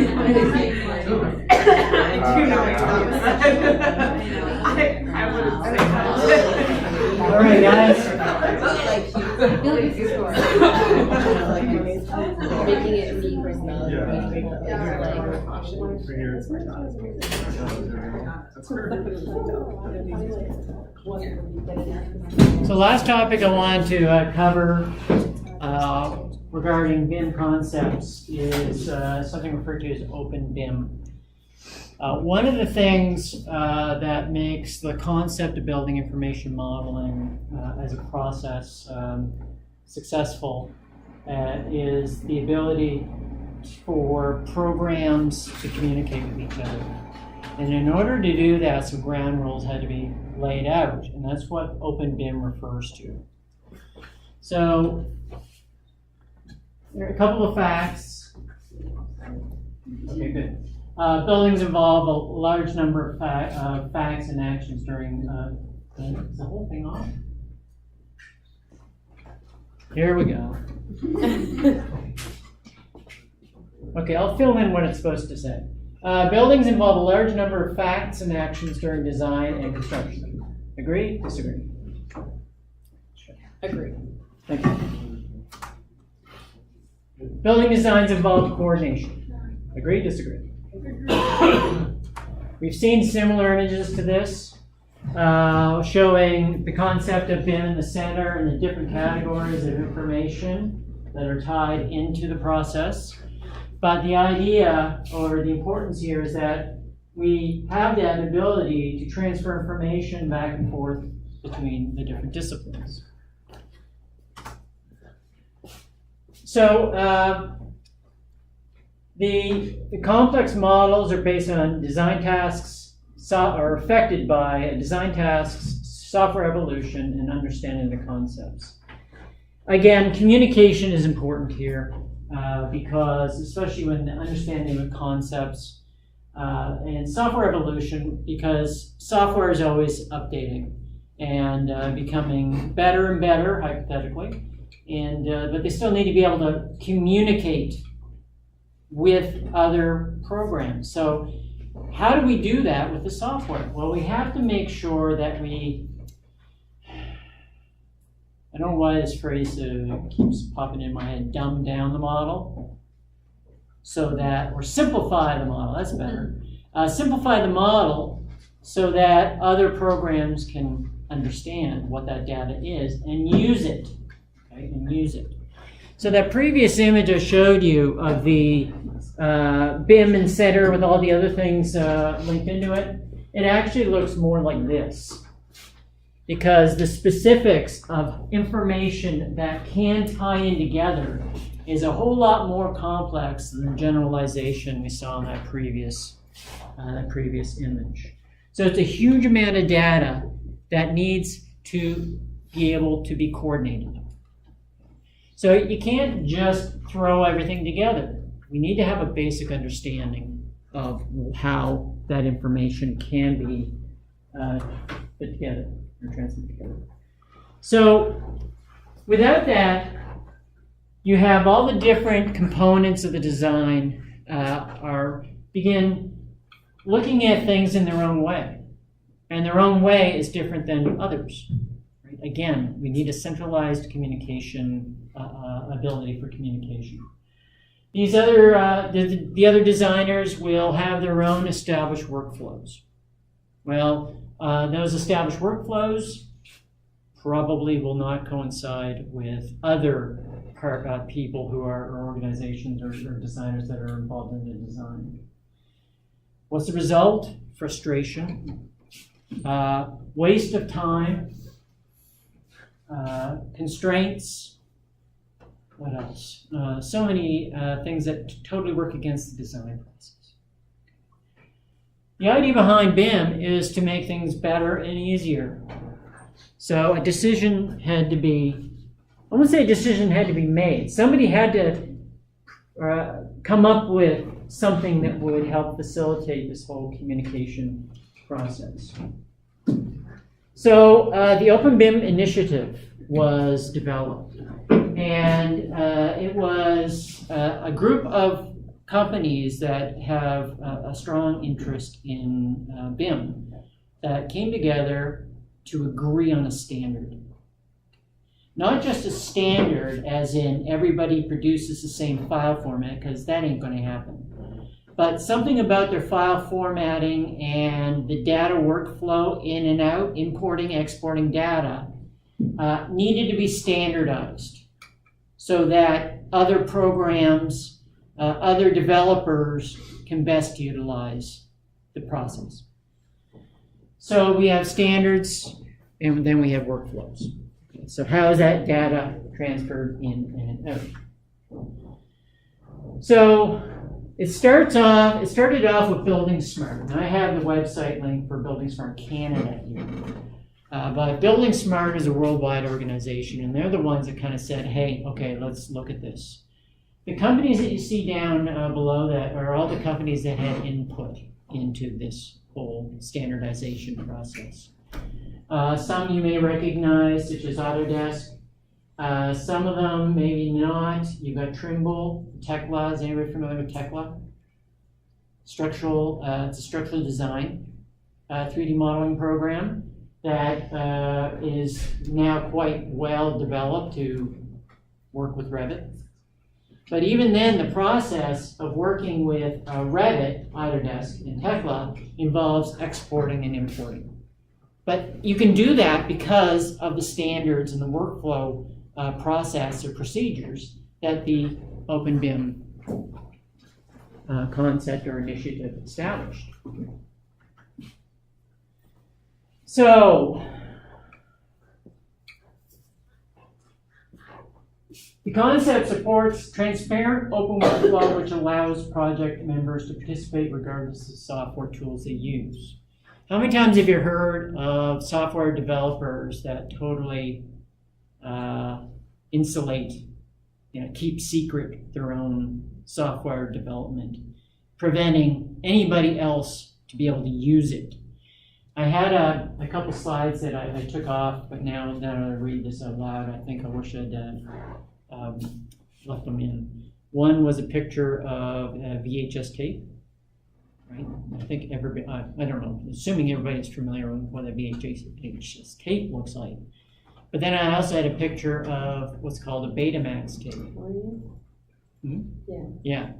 wouldn't say that. All right, guys. Making it me personality. So last topic I wanted to cover regarding BIM concepts is something referred to as OpenBIM. One of the things that makes the concept of building information modeling as a process successful is the ability for programs to communicate with each other. And in order to do that, some ground rules had to be laid out, and that's what OpenBIM refers to. So there are a couple of facts. Okay, good. Buildings involve a large number of facts and actions during is the whole thing off? Here we go. Okay, I'll fill in what it's supposed to say. Buildings involve a large number of facts and actions during design and construction. Agree? Disagree? Agree. Thank you. Building designs involve coordination. Agree? Disagree? We've seen similar images to this, showing the concept of BIM in the center and the different categories of information that are tied into the process. But the idea, or the importance here, is that we have that ability to transfer information back and forth between the different disciplines. So the complex models are based on design tasks, are affected by design tasks, software evolution, and understanding the concepts. Again, communication is important here. Because especially when understanding the concepts and software evolution, because software is always updating and becoming better and better, hypothetically, and but they still need to be able to communicate with other programs. So how do we do that with the software? Well, we have to make sure that I don't know why this phrase keeps popping in my head, dumb down the model, so that, or simplify the model, that's better. Simplify the model so that other programs can understand what that data is and use it, okay, and use it. So that previous image I showed you of the BIM and center with all the other things linked into it, it actually looks more like this. Because the specifics of information that can tie in together is a whole lot more complex than the generalization we saw in that previous image. So it's a huge amount of data that needs to be able to be coordinated. So you can't just throw everything together. We need to have a basic understanding of how that information can be put together. Or transfer together. So without that, you have all the different components of the design begin looking at things in their own way. And their own way is different than others. Right? Again, we need a centralized communication ability for communication. These other the other designers will have their own established workflows. Well, those established workflows probably will not coincide with other people who are, or organizations or designers that are involved in the design. What's the result? Frustration, waste of time, constraints. What else? So many things that totally work against the design process. The idea behind BIM is to make things better and easier. So a decision had to be, I won't say a decision had to be made. Somebody had to come up with something that would help facilitate this whole communication process. So the OpenBIM initiative was developed. And it was a group of companies that have a strong interest in BIM that came together to agree on a standard. Not just a standard as in everybody produces the same file format, because that ain't going to happen. But something about their file formatting and the data workflow in and out, importing, exporting data, needed to be standardized so that other programs, other developers can best utilize the process. So we have standards, and then we have workflows. Okay, so how is that data transferred in and out? So it started off with Building Smart. And I have the website link for Building Smart Canada here. But Building Smart is a worldwide organization, and they're the ones that kind of said, hey, okay, let's look at this. The companies that you see down below that are all the companies that had input into this whole standardization process. Some you may recognize, such as Autodesk. Some of them maybe not. You've got Trimble, Tekla. Is anybody familiar with Tekla? It's a structural design 3D modeling program that is now quite well developed to work with Revit. But even then, the process of working with Revit, Autodesk, and Tekla involves exporting and importing. But you can do that because of the standards and the workflow process or procedures that the OpenBIM concept or initiative established. So, the concept supports transparent open workflow which allows project members to participate regardless of the software tools they use. How many times have you heard of software developers that totally insulate, keep secret their own software development, preventing anybody else to be able to use it? I had a couple slides that I took off, but now that I read this out loud, I think I wish I'd left them in. One was a picture of VHS tape, right? I think everybody, I don't know, assuming everybody's familiar with what a VHS tape looks like. But then I also had a picture of what's called a Betamax tape. Hmm? Yeah.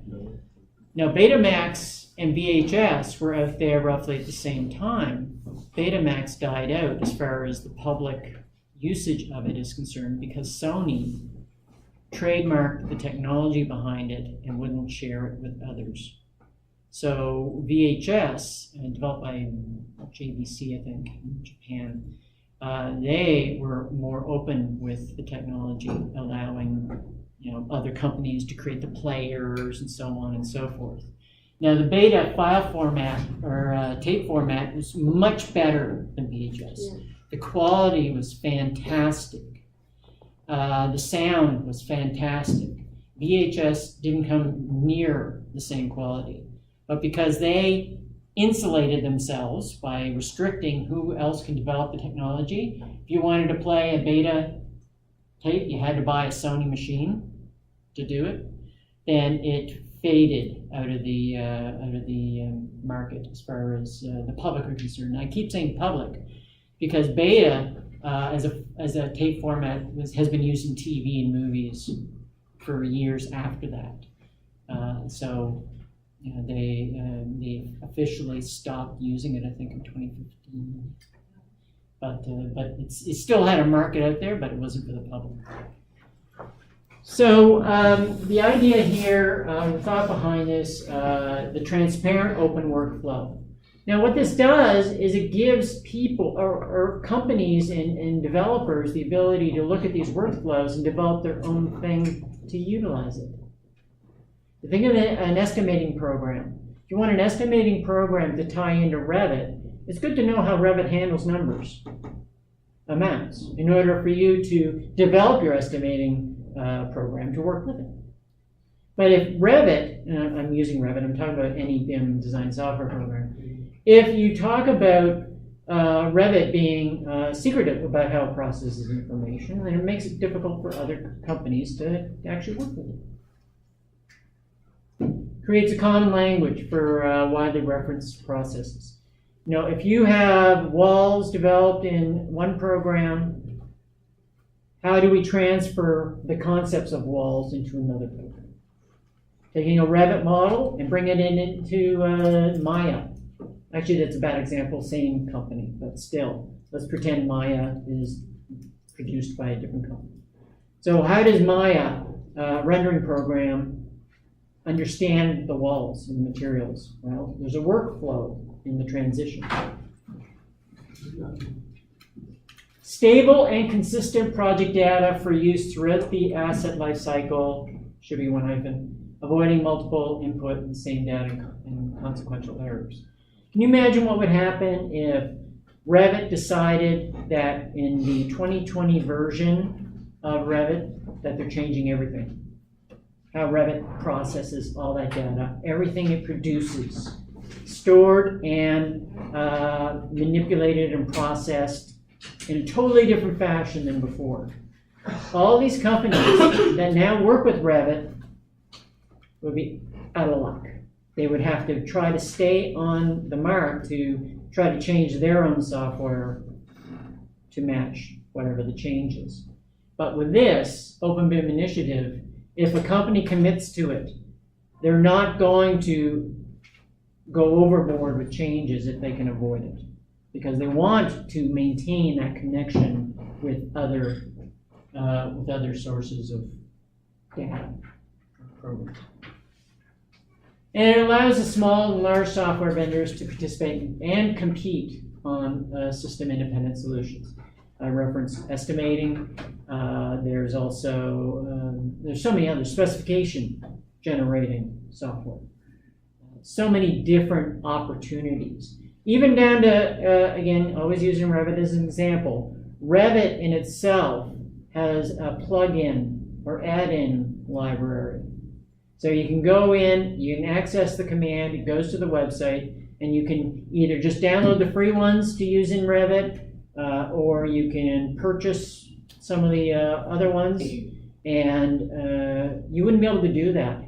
Now, Betamax and VHS were out there roughly at the same time. Betamax died out as far as the public usage of it is concerned because Sony trademarked the technology behind it and wouldn't share it with others. So VHS, developed by JVC, I think, in Japan, they were more open with the technology, allowing other companies to create the players and so on and so forth. Now the beta file format or tape format was much better than VHS. Yeah. The quality was fantastic. The sound was fantastic. VHS didn't come near the same quality, but because they insulated themselves by restricting who else can develop the technology, if you wanted to play a beta tape, you had to buy a Sony machine to do it, then it faded out of the market as far as the public are concerned. And I keep saying public because beta as a tape format has been used in TV and movies for years after that. So they officially stopped using it, I think, in 2015. But it still had a market out there, but it wasn't for the public. So the idea here, the thought behind this, the transparent open workflow. Now what this does is it gives people or companies and developers the ability to look at these workflows and develop their own thing to utilize it. Think of an estimating program. If you want an estimating program to tie into Revit, it's good to know how Revit handles numbers, amounts, in order for you to develop your estimating program to work with it. But if Revit, and I'm using Revit, I'm talking about any BIM design software program. If you talk about Revit being secretive about how it processes information, then it makes it difficult for other companies to actually work with it. creates a common language for widely referenced processes. You know, if you have walls developed in one program, how do we transfer the concepts of walls into another program? Taking a Revit model and bring it into Maya. Actually, that's a bad example, same company, but still, let's pretend Maya is produced by a different company. So how does Maya rendering program understand the walls and the materials? Well, there's a workflow in the transition. Stable and consistent project data for use throughout the asset lifecycle, should be one hyphen, avoiding multiple input in the same data and consequential errors. Can you imagine what would happen if Revit decided that in the 2020 version of Revit that they're changing everything? How Revit processes all that data, everything it produces, stored and manipulated and processed in a totally different fashion than before. All these companies that now work with Revit would be out of luck. They would have to try to stay on the mark to try to change their own software to match whatever the change is. But with this OpenBIM initiative, if a company commits to it, they're not going to go overboard with changes if they can avoid it, because they want to maintain that connection with other sources of data programs. And it allows the small and large software vendors to participate and compete on system-independent solutions. I referenced estimating. There's also there's so many other specification generating software. So many different opportunities. Even down to, again, always using Revit as an example, Revit in itself has a plug-in or add-in library. So you can go in, you can access the command, it goes to the website, and you can either just download the free ones to use in Revit, or you can purchase some of the other ones, and you wouldn't be able to do that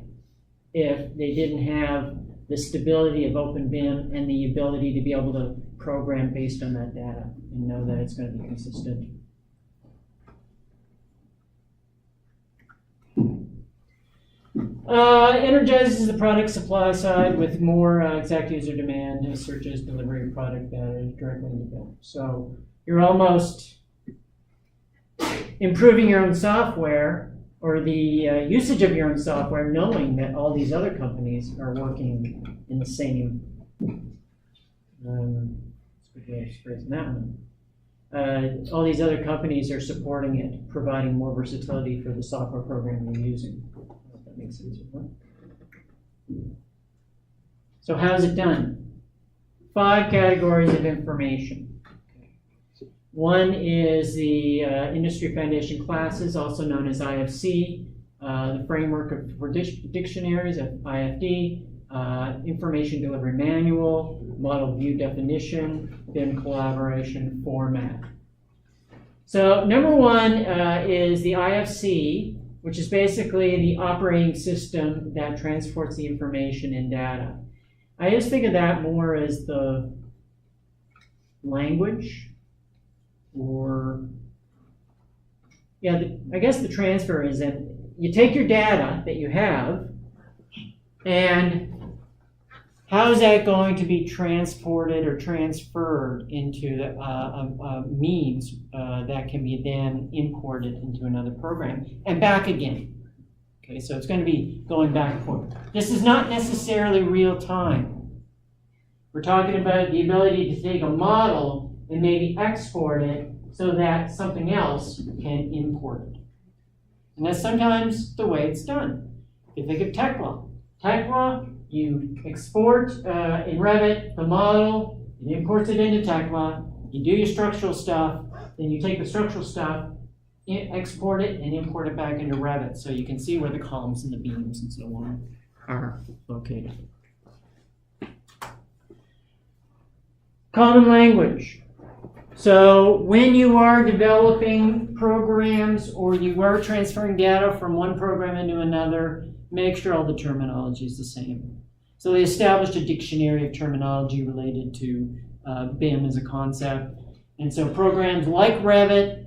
if they didn't have the stability of OpenBIM and the ability to be able to program based on that data and know that it's going to be consistent. Energizes the product supply side with more exact user demand, searches, delivery of product data directly into BIM. So you're almost improving your own software or the usage of your own software, knowing that all these other companies are working in the same, all these other companies are supporting it, providing more versatility for the software program you're using. If that makes sense. So how's it done? 5 categories of information. One is the Industry Foundation Classes, also known as IFC, the framework for dictionaries of IFD, Information Delivery Manual, Model View Definition, BIM Collaboration Format. So number 1 is the IFC, which is basically the operating system that transports the information and data. I just think of that more as the language, or I guess the transfer is that you take your data that you have, and how is that going to be transported or transferred into the means that can be then imported into another program and back again. Okay, so it's going to be going back and forth. This is not necessarily real time. We're talking about the ability to take a model and maybe export it so that something else can import it. And that's sometimes the way it's done. If you think of Tekla, you export in Revit the model, it imports it into Tekla, you do your structural stuff, then you take the structural stuff, export it, and import it back into Revit so you can see where the columns and the beams and so on are located. Common language. So when you are developing programs or you are transferring data from one program into another, make sure all the terminology is the same. So they established a dictionary of terminology related to BIM as a concept. And so programs like Revit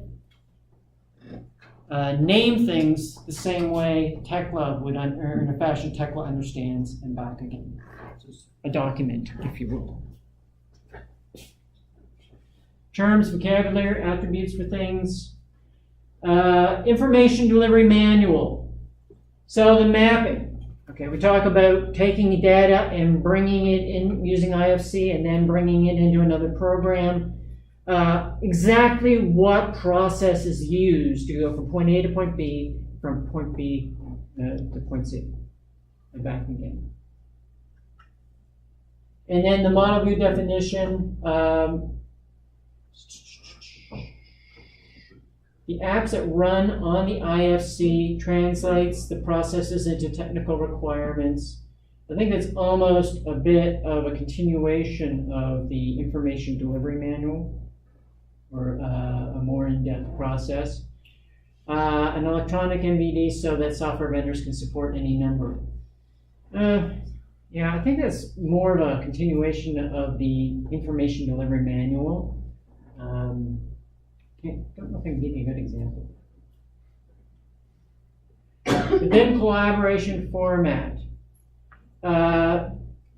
name things the same way TechLove would, or in a fashion TechLove understands, and back again. So it's a document, if you will. Terms, vocabulary, attributes for things. Information delivery manual. So the mapping. Okay, we talk about taking data and bringing it in using IFC and then bringing it into another program. Exactly what process is used to go from point A to point B, from point B to point C, and back again. And then the model view definition. The apps that run on the IFC translates the processes into technical requirements. I think that's almost a bit of a continuation of the information delivery manual, or a more in-depth process. An electronic MVD so that software vendors can support any number. Yeah, I think that's more of a continuation of the information delivery manual. Don't know if I can give you a good example. The BIM collaboration format.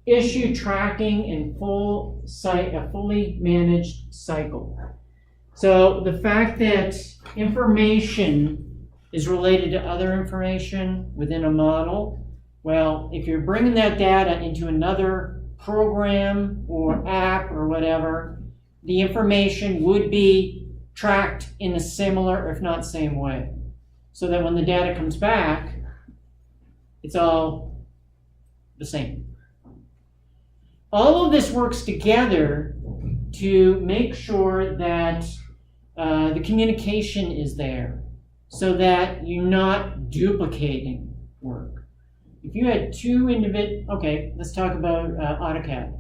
Issue tracking and a fully managed cycle. So the fact that information is related to other information within a model, well, if you're bringing that data into another program or app or whatever, the information would be tracked in a similar, if not same way. So that when the data comes back, it's all the same. All of this works together to make sure that the communication is there so that you're not duplicating work. If you had two okay, let's talk about AutoCAD.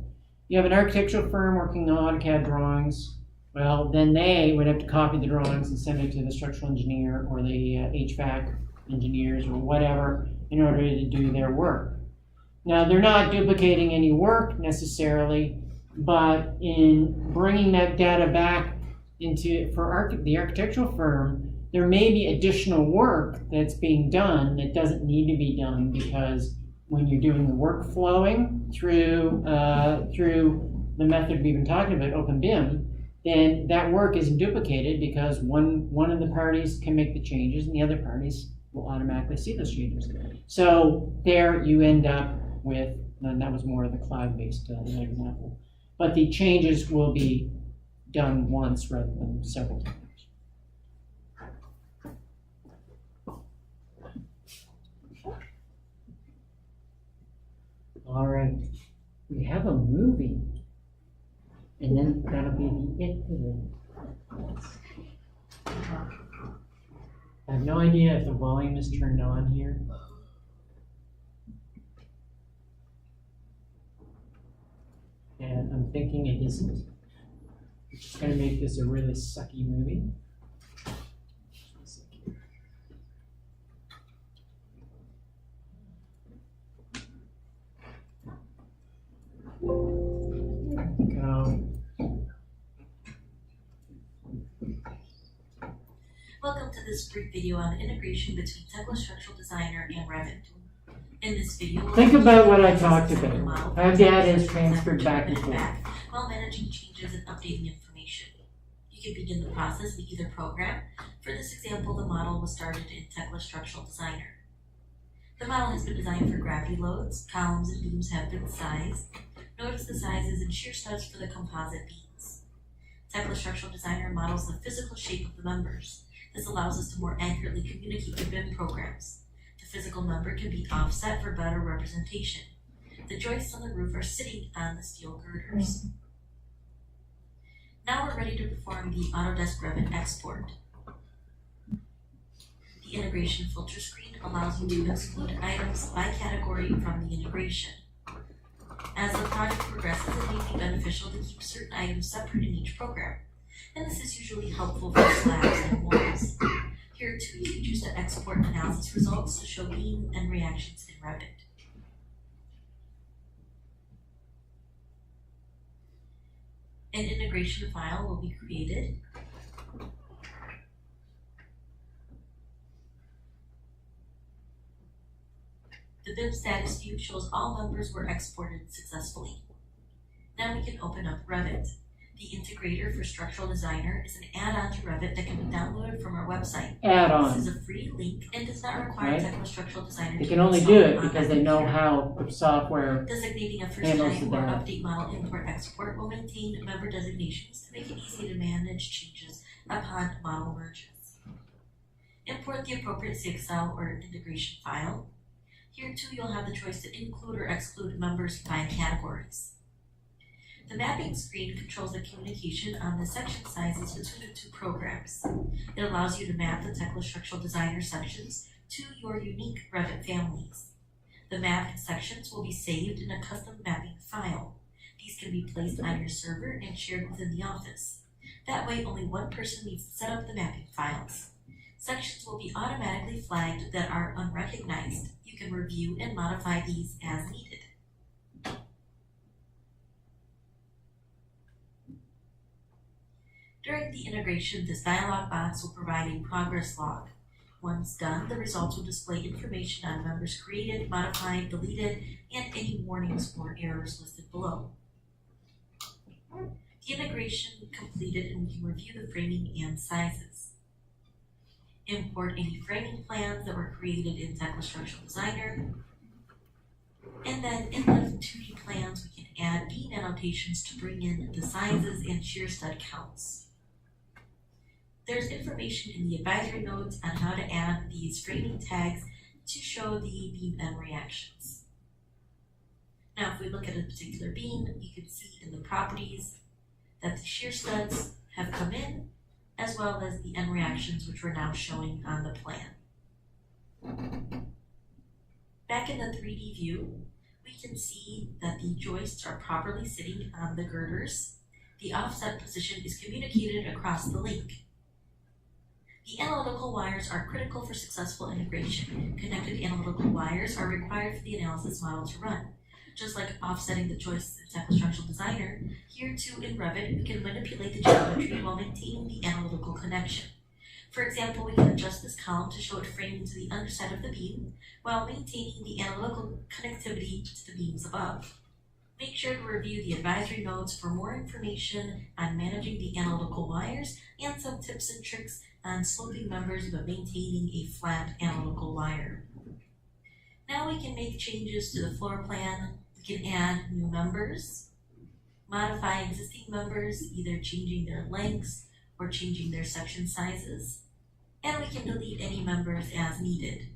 You have an architectural firm working on AutoCAD drawings. Well, then they would have to copy the drawings and send it to the structural engineer or the HVAC engineers or whatever in order to do their work. Now, they're not duplicating any work necessarily, but in bringing that data back into, the architectural firm, there may be additional work that's being done that doesn't need to be done because when you're doing the work flowing through the method we've been talking about, OpenBIM, then that work isn't duplicated because one of the parties can make the changes and the other parties will automatically see those changes. So there you end up with, and that was more of the cloud-based example, but the changes will be done once rather than several times. All right, we have a movie. And then that'll be the it for the. I have no idea if the volume is turned on here. And I'm thinking it isn't. Which is going to make this a really sucky movie. Welcome to this brief video on the integration between Tekla Structural Designer and Revit. In this video, think about what I talked about. How data is transferred back and forth while managing changes and updating information. You can begin the process with either program. For this example, the model was started in Tekla Structural Designer. The model has been designed for gravity loads. Columns and beams have been sized. Notice the sizes and shear studs for the composite beams. Tekla Structural Designer models the physical shape of the members. This allows us to more accurately communicate with BIM programs. The physical member can be offset for better representation. The joists on the roof are sitting on the steel girders. Now we're ready to perform the Autodesk Revit export. The integration filter screen allows you to exclude items by category from the integration. As the project progresses, it may be beneficial to keep certain items separate in each program, and this is usually helpful for slabs and walls. Here too, you can choose to export analysis results to show beam and reactions in Revit. An integration file will be created. The BIM status view shows all members were exported successfully. Now we can open up Revit. The integrator for Structural Designer is an add-on to Revit that can be downloaded from our website. Add-on. This is a free link and does not require Right. technical structural designer They to can only install do it on because their they know computer. how the software. Designating a first handles time the or data. update model import export will maintain member designations to make it easy to manage changes upon model merges. Import the appropriate CXL or integration file. Here too, you'll have the choice to include or exclude members by categories. The mapping screen controls the communication on the section sizes between the two programs. It allows you to map the Tekla Structural Designer sections to your unique Revit families. The mapped sections will be saved in a custom mapping file. These can be placed on your server and shared within the office. That way, only one person needs to set up the mapping files. Sections will be automatically flagged that are unrecognized. You can review and modify these as needed. During the integration, this dialog box will provide a progress log. Once done, the results will display information on members created, modified, deleted, and any warnings or errors listed below. The integration completed, and we can review the framing and sizes. Import any framing plans that were created in Tekla Structural Designer. And then in the 2D plans, we can add beam annotations to bring in the sizes and shear stud counts. There's information in the advisory notes on how to add these framing tags to show the beam end reactions. Now, if we look at a particular beam, you can see in the properties that the shear studs have come in, as well as the end reactions, which we're now showing on the plan. Back in the 3D view, we can see that the joists are properly sitting on the girders. The offset position is communicated across the link. The analytical wires are critical for successful integration. Connected analytical wires are required for the analysis model to run. Just like offsetting the joists in Tekla Structural Designer, here too in Revit, we can manipulate the geometry while maintaining the analytical connection. For example, we can adjust this column to show it framed to the underside of the beam, while maintaining the analytical connectivity to the beams above. Make sure to review the advisory notes for more information on managing the analytical wires and some tips and tricks on sloping members but maintaining a flat analytical wire. Now we can make changes to the floor plan. We can add new members, modify existing members, either changing their lengths or changing their section sizes, and we can delete any members as needed.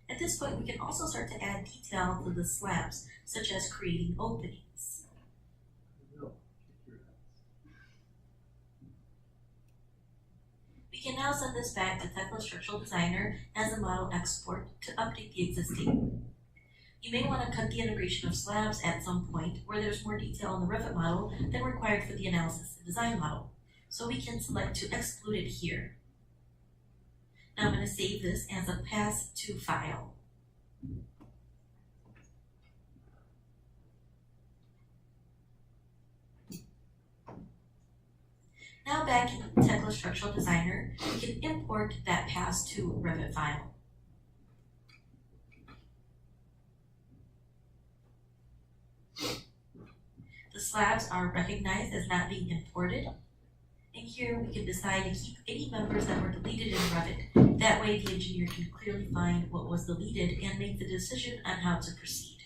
At this point, we can also start to add detail to the slabs, such as creating openings. We can now send this back to Tekla Structural Designer as a model export to update the existing. You may want to cut the integration of slabs at some point where there's more detail in the Revit model than required for the analysis and design model. So we can select to exclude it here. Now I'm going to save this as a pass-to file. Now back in Tekla Structural Designer, we can import that pass-to Revit file. The slabs are recognized as not being imported. And here we can decide to keep any members that were deleted in Revit. That way the engineer can clearly find what was deleted and make the decision on how to proceed.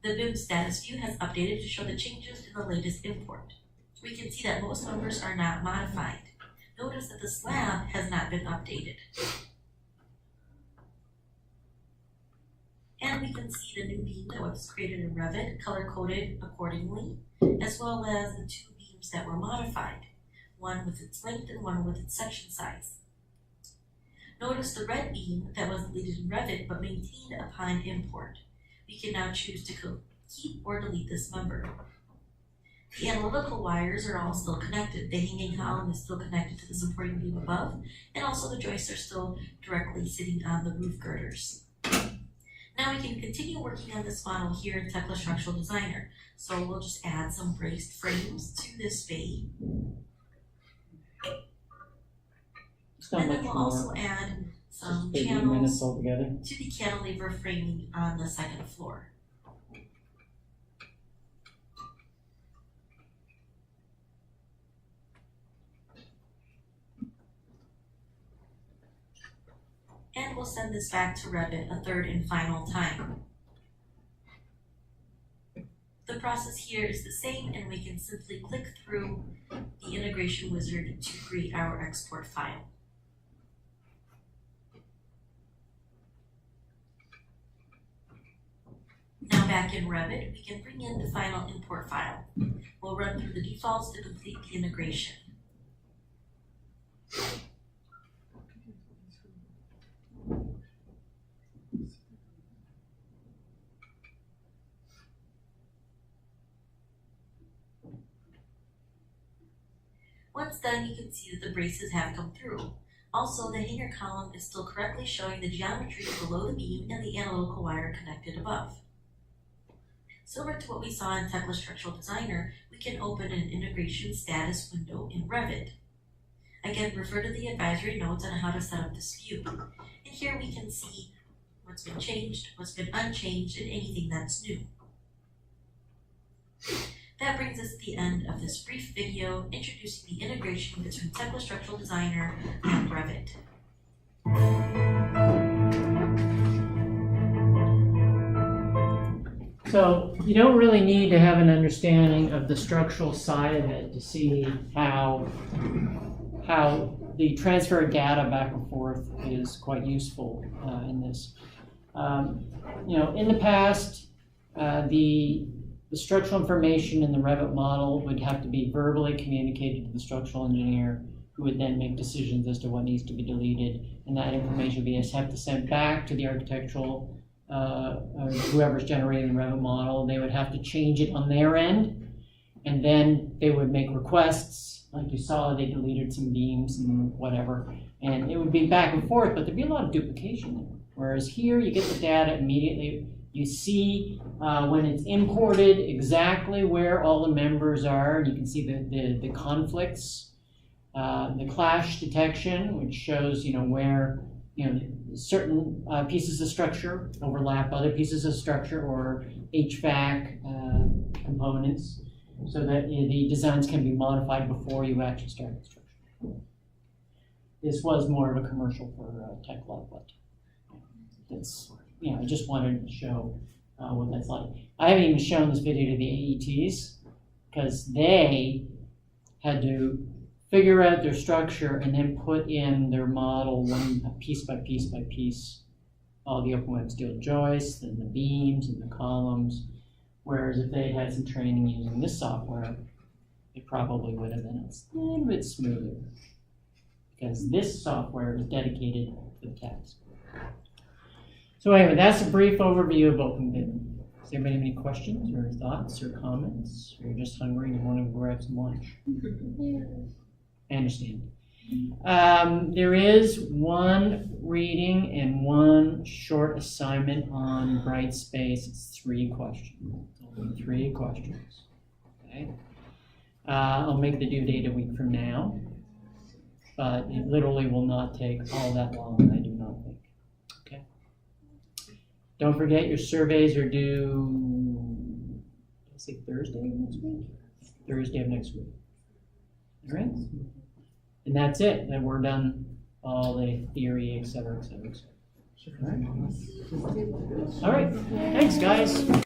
The BIM status view has updated to show the changes in the latest import. We can see that most members are not modified. Notice that the slab has not been updated. And we can see the new beam that was created in Revit, color-coded accordingly, as well as the two beams that were modified, one with its length and one with its section size. Notice the red beam that was deleted in Revit but maintained upon import. We can now choose to keep or delete this member. The analytical wires are all still connected. The hanging column is still connected to the supporting beam above, and also the joists are still directly sitting on the roof girders. Now we can continue working on this model here in Tekla Structural Designer. So we'll just add some braced frames to this bay. It's not And much then we'll more. also add some 30 minutes channels altogether. to the cantilever framing on the second floor. And we'll send this back to Revit a third and final time. The process here is the same, and we can simply click through the integration wizard to create our export file. Now back in Revit, we can bring in the final import file. We'll run through the defaults to complete the integration. Once done, you can see that the braces have come through. Also, the hanger column is still correctly showing the geometry below the beam and the analytical wire connected above. Similar to what we saw in Tekla Structural Designer, we can open an integration status window in Revit. Again, refer to the advisory notes on how to set up this view. And here we can see what's been changed, what's been unchanged, and anything that's new. That brings us to the end of this brief video introducing the integration between Tekla Structural Designer and Revit. So you don't really need to have an understanding of the structural side of it to see how the transfer of data back and forth is quite useful in this. In the past, the structural information in the Revit model would have to be verbally communicated to the structural engineer, who would then make decisions as to what needs to be deleted, and that information would be have to send back to the architectural whoever's generating the Revit model. They would have to change it on their end, and then they would make requests. Like you saw, they deleted some beams and whatever, and it would be back and forth, but there'd be a lot of duplication there. Whereas here, you get the data immediately. You see when it's imported exactly where all the members are. You can see the conflicts, the clash detection, which shows where certain pieces of structure overlap other pieces of structure or HVAC components, so that the designs can be modified before you actually start construction. This was more of a commercial for Tekla, but it's I just wanted to show what that's like. I haven't even shown this video to the AETs because they had to figure out their structure and then put in their model piece by piece by piece, all the open steel joists and the beams and the columns. Whereas if they had some training using this software, it probably would have been a little bit smoother, because this software is dedicated to the task. So anyway, that's a brief overview of OpenBIM. Does anybody have any questions or thoughts or comments? Or you're just hungry and you want to grab some lunch? I understand. There is one reading and one short assignment on bright space. It's 3 questions. Only 3 questions. Okay. I'll make the due date a week from now, but it literally will not take all that long, I do not think. Okay. Don't forget your surveys are due, I say Thursday of next week? Thursday of next week. All right? And that's it. Then we're done all the theory, et cetera, et cetera, et cetera. All right. All right. Thanks, guys.